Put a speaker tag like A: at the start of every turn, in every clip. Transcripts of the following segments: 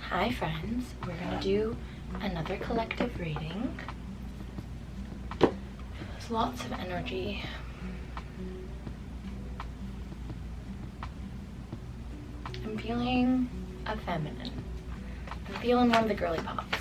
A: Hi friends, we're gonna do another collective reading. There's lots of energy. I'm feeling a feminine. I'm feeling one of the girly pops.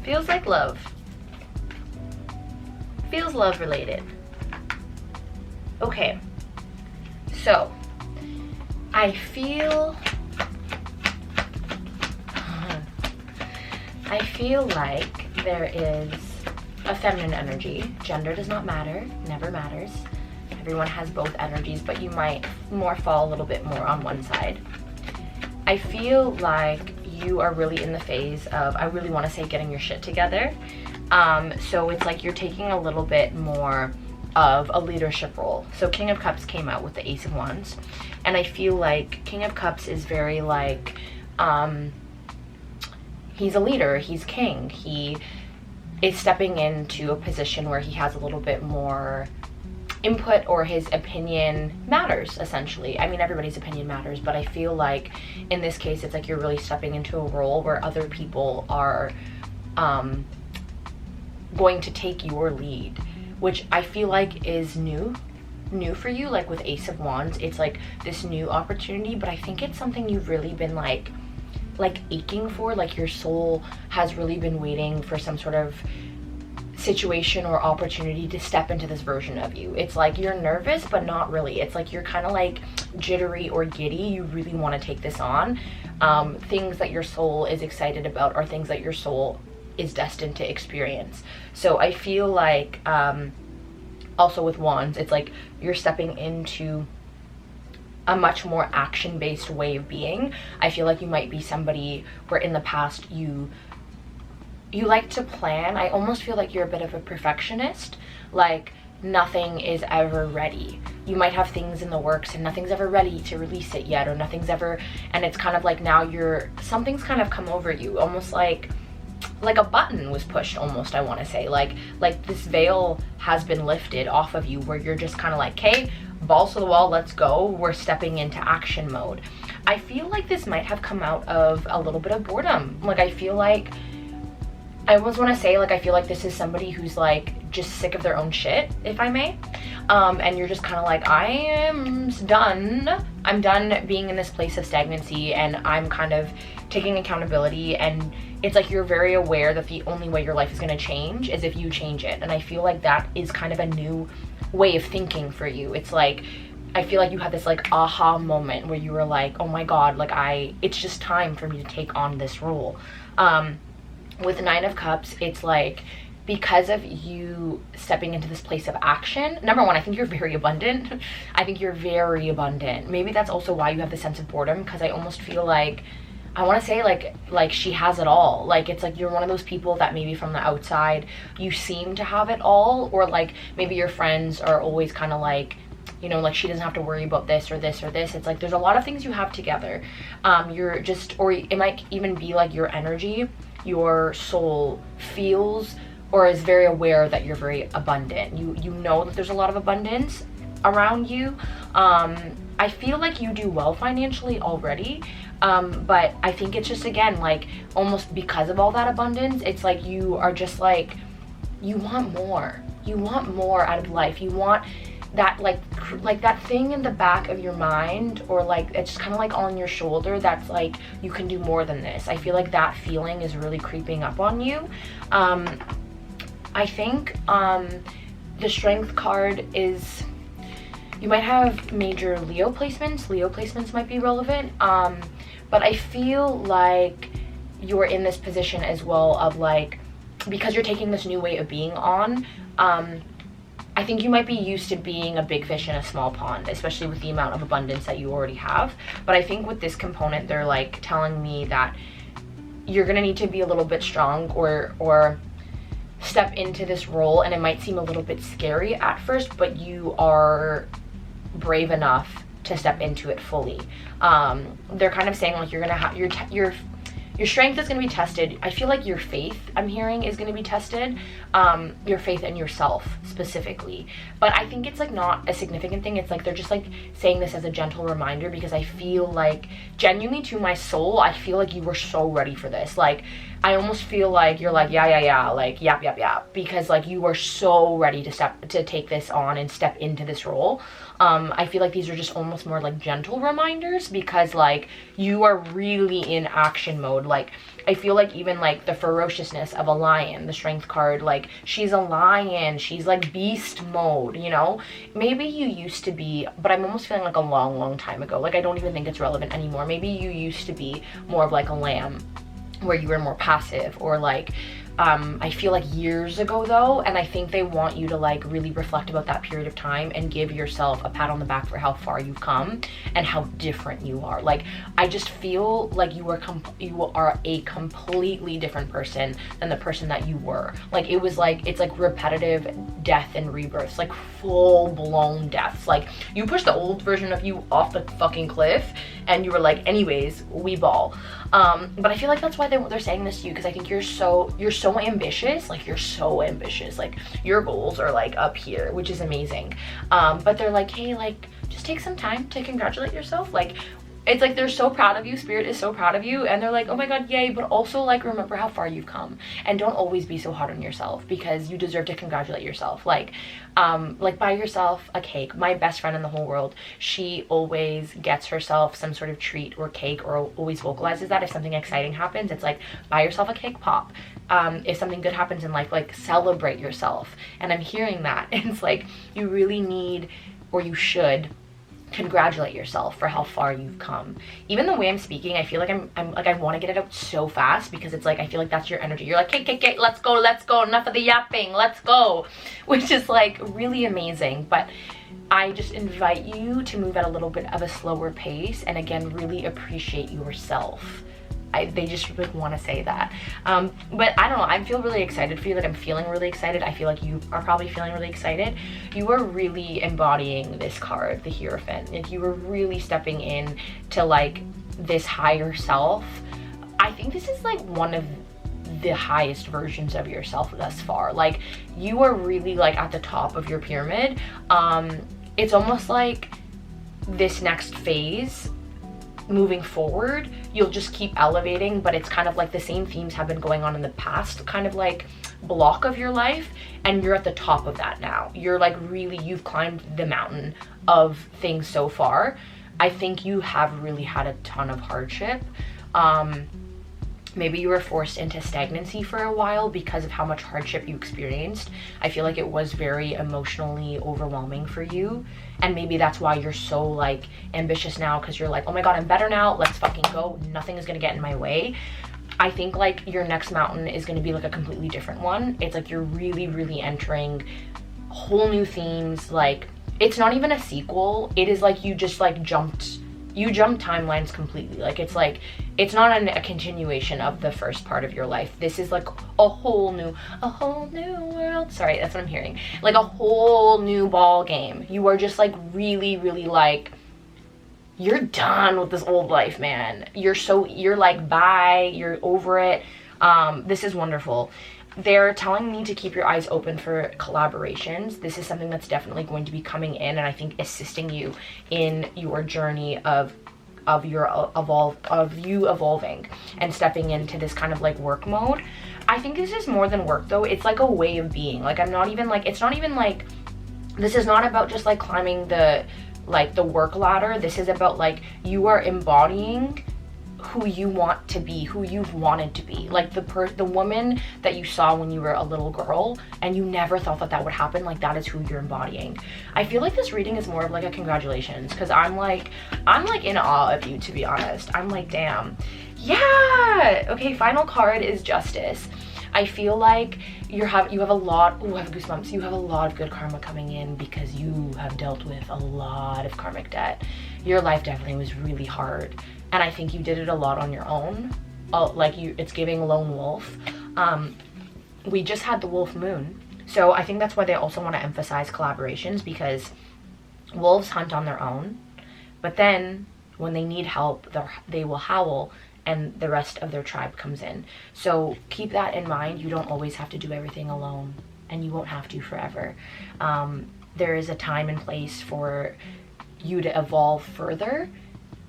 A: Feels like love. Feels love related. Okay, so I feel like there is a feminine energy. Gender does not matter, never matters. Everyone has both energies, but you might more fall a little bit more on one side. I feel like you are really in the phase of, I really want to say, getting your shit together. So it's like you're taking a little bit more of a leadership role. So King of Cups came out with the Ace of Wands, and I feel like King of Cups is very like, he's a leader, he's king, he is stepping into a position where he has a little bit more input, or his opinion matters, essentially. I mean, everybody's opinion matters, but I feel like in this case it's like you're really stepping into a role where other people are going to take your lead, which I feel like is new for you. Like with Ace of Wands, it's like this new opportunity, but I think it's something you've really been like aching for. Like your soul has really been waiting for some sort of situation or opportunity to step into this version of you. It's like you're nervous, but not really. It's like you're kind of like jittery or giddy. You really want to take this on. Things that your soul is excited about are things that your soul is destined to experience. So I feel like also with Wands, it's like you're stepping into a much more action-based way of being. I feel like you might be somebody where in the past you like to plan. I almost feel like you're a bit of a perfectionist. Like nothing is ever ready. You might have things in the works and nothing's ever ready to release it yet, or nothing's ever, and it's kind of like now something's kind of come over you, almost like a button was pushed, almost, I want to say. Like this veil has been lifted off of you, where you're just kind of like, hey, balls to the wall, let's go. We're stepping into action mode. I feel like this might have come out of a little bit of boredom. Like I feel like, I almost want to say, like, I feel like this is somebody who's like just sick of their own shit, if I may. And you're just kind of like, I am done. I'm done being in this place of stagnancy, and I'm kind of taking accountability. And it's like you're very aware that the only way your life is going to change is if you change it. And I feel like that is kind of a new way of thinking for you. It's like, I feel like you had this like aha moment where you were like, oh my god, like it's just time for me to take on this role. With Nine of Cups, it's like, because of you stepping into this place of action, number one, I think you're very abundant. I think you're very abundant. Maybe that's also why you have the sense of boredom, because I almost feel like, I want to say like she has it all. Like it's like you're one of those people that maybe from the outside you seem to have it all, or like maybe your friends are always kind of like, you know, like she doesn't have to worry about this or this or this. It's like there's a lot of things you have together. You're just, or it might even be like your energy, your soul feels or is very aware that you're very abundant. You know that there's a lot of abundance around you. I feel like you do well financially already, but I think it's just, again, like almost because of all that abundance, it's like you are just like, you want more out of life. You want that like that thing in the back of your mind, or like it's just kind of like on your shoulder, that's like, you can do more than this. I feel like that feeling is really creeping up on you. I think the Strength card is, you might have major Leo placements might be relevant, but I feel like you're in this position as well of like, because you're taking this new way of being on, I think you might be used to being a big fish in a small pond, especially with the amount of abundance that you already have. But I think with this component, they're like telling me that you're gonna need to be a little bit strong, or step into this role, and it might seem a little bit scary at first, but you are brave enough to step into it fully. They're kind of saying like you're gonna have your strength is going to be tested. I feel like your faith, I'm hearing, is going to be tested. Your faith in yourself specifically. But I think it's like not a significant thing. It's like they're just like saying this as a gentle reminder, because I feel like genuinely to my soul, I feel like you were so ready for this. Like I almost feel like you're like yeah, like yap, because like you are so ready to take this on and step into this role. I feel like these are just almost more like gentle reminders, because like you are really in action mode. Like I feel like even like the ferociousness of a lion, the strength card, like she's a lion, she's like beast mode, you know. Maybe you used to be, but I'm almost feeling like a long time ago, like I don't even think it's relevant anymore. Maybe you used to be more of like a lamb, where you were more passive, or like I feel like years ago though, and I think they want you to like really reflect about that period of time and give yourself a pat on the back for how far you've come and how different you are. Like I just feel like you are a completely different person than the person that you were. Like it was like, it's like repetitive death and rebirths, like full blown deaths. Like you pushed the old version of you off the fucking cliff and you were like, anyways, we ball. But I feel like that's why they're saying this to you, because I think you're so ambitious. Like you're so ambitious, like your goals are like up here, which is amazing. But they're like, hey, like just take some time to congratulate yourself. Like it's like they're so proud of you, spirit is so proud of you, and they're like, oh my god, yay. But also like remember how far you've come, and don't always be so hard on yourself, because you deserve to congratulate yourself. Like buy yourself a cake. My best friend in the whole world, she always gets herself some sort of treat or cake, or always vocalizes that if something exciting happens. It's like, buy yourself a cake pop. If something good happens in life, like celebrate yourself. And I'm hearing that, and it's like you really need, or you should, congratulate yourself for how far you've come. Even the way I'm speaking, I feel like I'm like I want to get it out so fast, because it's like I feel like that's your energy. You're like, okay, let's go, enough of the yapping, let's go, which is like really amazing. But I just invite you to move at a little bit of a slower pace, and again, really appreciate yourself. They just like want to say that. But I don't know, I feel really excited for you. Like I'm feeling really excited. I feel like you are probably feeling really excited. You are really embodying this card, the Hierophant. Like you are really stepping in to like this higher self. I think this is like one of the highest versions of yourself thus far. Like you are really like at the top of your pyramid. It's almost like this next phase moving forward, you'll just keep elevating, but it's kind of like the same themes have been going on in the past kind of like block of your life, and you're at the top of that now. You're like really, you've climbed the mountain of things so far. I think you have really had a ton of hardship. Maybe you were forced into stagnancy for a while because of how much hardship you experienced. I feel like it was very emotionally overwhelming for you. And maybe that's why you're so like ambitious now, because you're like, oh my god, I'm better now. Let's fucking go. Nothing is going to get in my way. I think like your next mountain is going to be like a completely different one. It's like you're really entering whole new themes. Like it's not even a sequel. It is like you just like jumped timelines completely. Like it's not a continuation of the first part of your life. This is like a whole new world. Sorry, that's what I'm hearing. Like a whole new ball game. You are just like really like, you're done with this old life, man. You're like, bye, you're over it. This is wonderful. They're telling me to keep your eyes open for collaborations. This is something that's definitely going to be coming in, and I think assisting you in your journey of you evolving and stepping into this kind of like work mode. I think this is more than work though. It's like a way of being. Like it's not even like, this is not about just like climbing the work ladder. This is about like you are embodying who you want to be, who you've wanted to be. Like the woman that you saw when you were a little girl and you never thought that would happen, like that is who you're embodying. I feel like this reading is more of like a congratulations, because I'm like in awe of you, to be honest. I'm like, damn. Yeah. Okay, final card is Justice. I feel like you have a lot, I have goosebumps. You have a lot of good karma coming in, because you have dealt with a lot of karmic debt. Your life definitely was really hard, and I think you did it a lot on your own. It's giving lone wolf. We just had the wolf moon, so I think that's why they also want to emphasize collaborations, because wolves hunt on their own, but then when they need help, they will howl and the rest of their tribe comes in. So keep that in mind. You don't always have to do everything alone, and you won't have to forever. There is a time and place for you to evolve further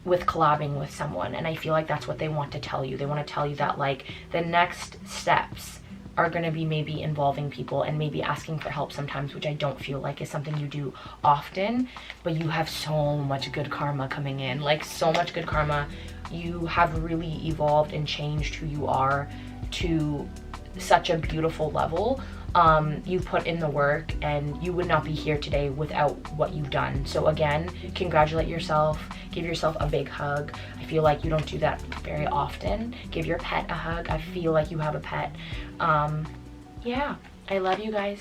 A: with collabing with someone, and I feel like that's what they want to tell you. They want to tell you that like the next steps are going to be maybe involving people and maybe asking for help sometimes, which I don't feel like is something you do often, but you have so much good karma coming in, like so much good karma. You have really evolved and changed who you are to such a beautiful level. You put in the work, and you would not be here today without what you've done. So again, congratulate yourself, give yourself a big hug. I feel like you don't do that very often. Give your pet a hug. I feel like you have a pet. Yeah, I love you guys.